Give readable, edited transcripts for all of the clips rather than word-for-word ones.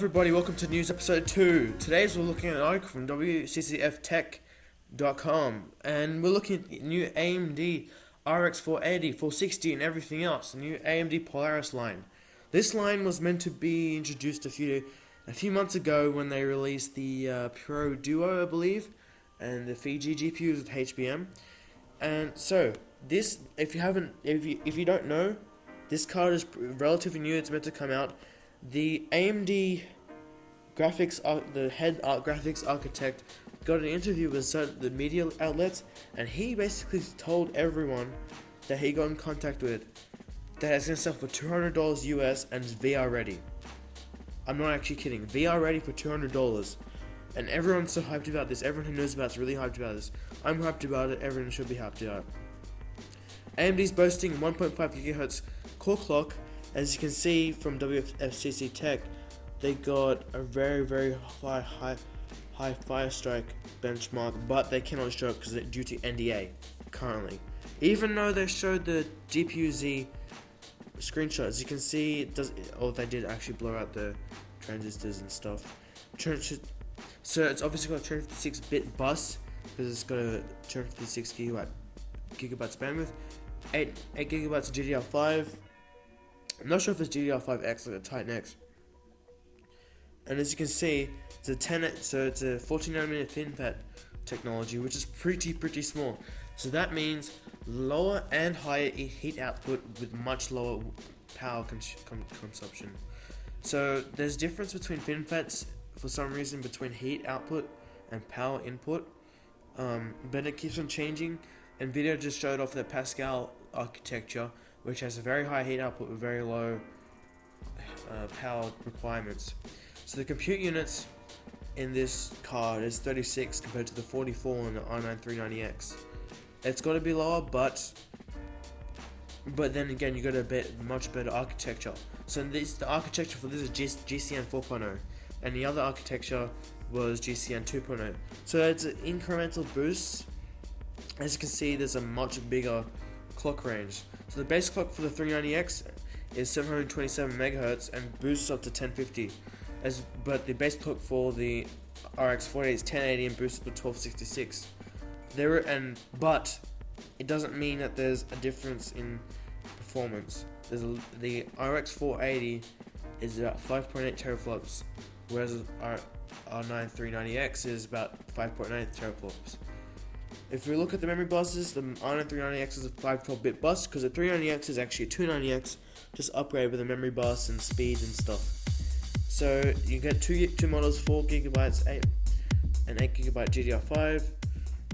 everybody, welcome to news episode 2. Today's we're looking at an article from wccftech.com and we're looking at the new AMD RX480, 460 and everything else, the new AMD Polaris line. This line was meant to be introduced a few months ago when they released the Pro Duo, I believe, and the Fiji GPUs with HBM. And so this, if you don't know, this card is relatively new. It's meant to come out. The AMD the head graphics architect got an interview with the media outlets, and he basically told everyone that he got in contact with that it's going to sell for $200 US and is VR ready. I'm not actually kidding. VR ready for $200. And everyone's so hyped about this. Everyone who knows about it's really hyped about this. I'm hyped about it. Everyone should be hyped about it. AMD's boasting 1.5 GHz core clock. As you can see from WCC Tech, they got a very high fire strike benchmark, but they cannot show it because due to NDA currently. Even though they showed the GPU-Z screenshot, as you can see, they did actually blur out the transistors and stuff. So it's obviously got a 256-bit bus because it's got a 256 gigabytes bandwidth, 8 gigabytes of GDDR5. I'm not sure if it's GDDR5X like a Titan X. And as you can see, it's a 14nm FinFET technology, which is pretty small. So that means lower and higher heat output with much lower power consumption. So there's difference between FinFETs for some reason between heat output and power input, but it keeps on changing. NVIDIA just showed off their Pascal architecture, which has a very high heat output with very low power requirements. So the compute units in this card is 36 compared to the 44 on the R9 It's got to be lower, but then again, you got a much better architecture. So the architecture for this is GCN 4.0, and the other architecture was GCN 2.0. So it's an incremental boost. As you can see, there's a much bigger clock range. So the base clock for the 390X is 727 MHz and boosts up to 1050. But the base clock for the RX480 is 1080 and boosts up to 1266. But it doesn't mean that there's a difference in performance. The RX480 is about 5.8 teraflops, whereas our R9 390X is about 5.9 teraflops. If we look at the memory buses, the R9 390X is a 512-bit bus because the 390X is actually a 290X, just upgrade with a memory bus and speed and stuff. So you get two models, 4 gigabytes, 8 and 8 gigabyte GDDR5,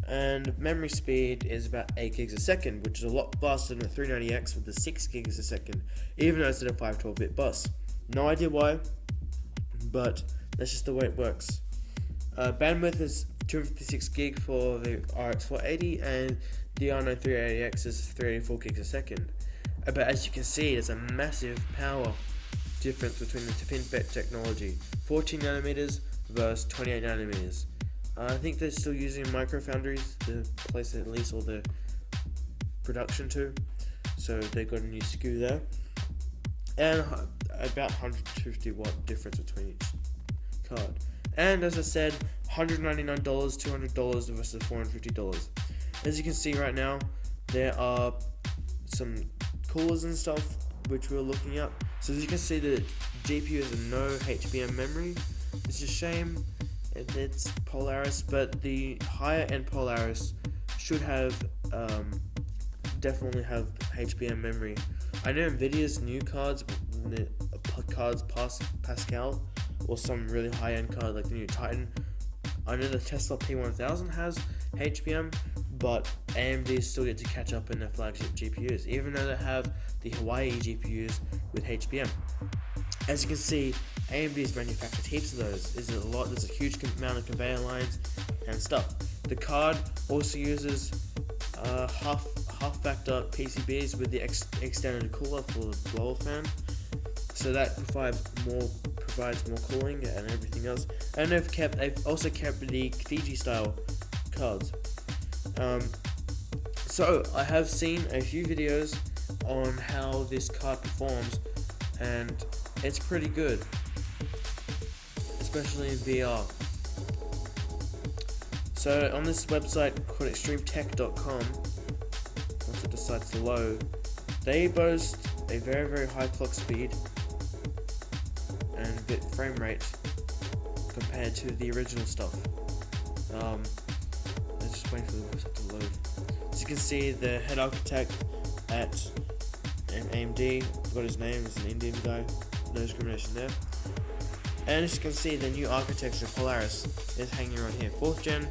and memory speed is about 8 gigs a second, which is a lot faster than the 390X with the 6 gigs a second, even though it's a 512-bit bus. No idea why, but that's just the way it works. Bandwidth is 256 gig for the RX480 and the R9 380X is 384 gigs a second. But as you can see, there's a massive power difference between the FinFET technology, 14 nanometers versus 28 nanometers. I think they're still using micro foundries to place at least all the production to, so they got a new SKU there, and about 150 watt difference between each card. And as I said, $199, $200 versus $450. As you can see right now, there are some coolers and stuff which we're looking at. So as you can see, the GPU has no HBM memory. It's a shame. It's Polaris, but the higher end Polaris should have definitely have HBM memory. I know Nvidia's new cards past Pascal, or some really high end card like the new Titan. I know the Tesla P1000 has HBM, but AMD is still yet to catch up in their flagship GPUs, even though they have the Hawaii GPUs with HBM. As you can see, AMD's manufactured heaps of those. There's a huge amount of conveyor lines and stuff. The card also uses half factor PCBs with the extended cooler for the blower fan, so that provides more cooling and everything else. And they've also kept the Fiji style cards. So I have seen a few videos on how this card performs, and it's pretty good. especially in VR. So on this website called extremetech.com, once it decides to load, they boast a very high clock speed and bit frame rate compared to the original stuff. Let's just wait for the website to load. As you can see, the head architect at AMD, forgot his name, it's an Indian guy, no discrimination there. And as you can see, the new architecture Polaris is hanging around here. 4th gen,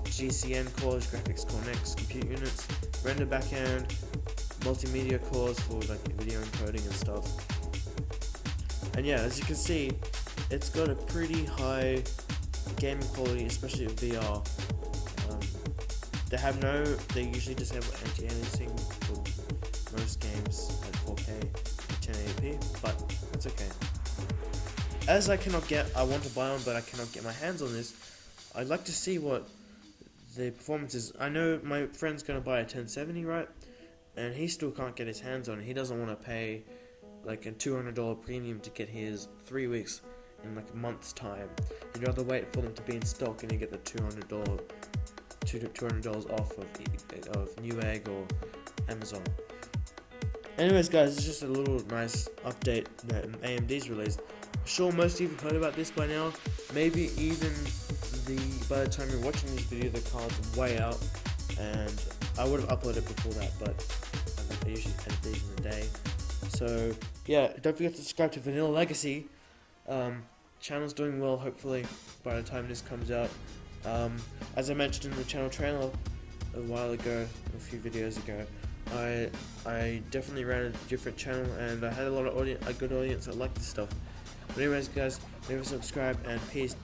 GCN cores, graphics core next, compute units, render backend, multimedia cores for like video encoding and stuff. And yeah, as you can see, it's got a pretty high gaming quality, especially with VR. They usually disable anti-aliasing for most games at 4K at 1080p, but that's okay. As I want to buy one, but I cannot get my hands on this. I'd like to see what the performance is. I know my friend's gonna buy a 1070, right? And he still can't get his hands on it. He doesn't want to pay like a $200 premium to get his 3 weeks in like a month's time. He'd rather wait for them to be in stock and you get the $200 off of Newegg or Amazon. Anyways, guys, it's just a little nice update that AMD's released. I'm sure most of you have heard about this by now. Maybe even by the time you're watching this video, the card's way out, and I would have uploaded before that, but I usually edit these in a day. So yeah, don't forget to subscribe to VanillaLegacy. Channel's doing well, hopefully, by the time this comes out. As I mentioned in the channel trailer a while ago, a few videos ago, I definitely ran a different channel, and I had a good audience that liked this stuff. But anyways, guys, leave a subscribe and peace.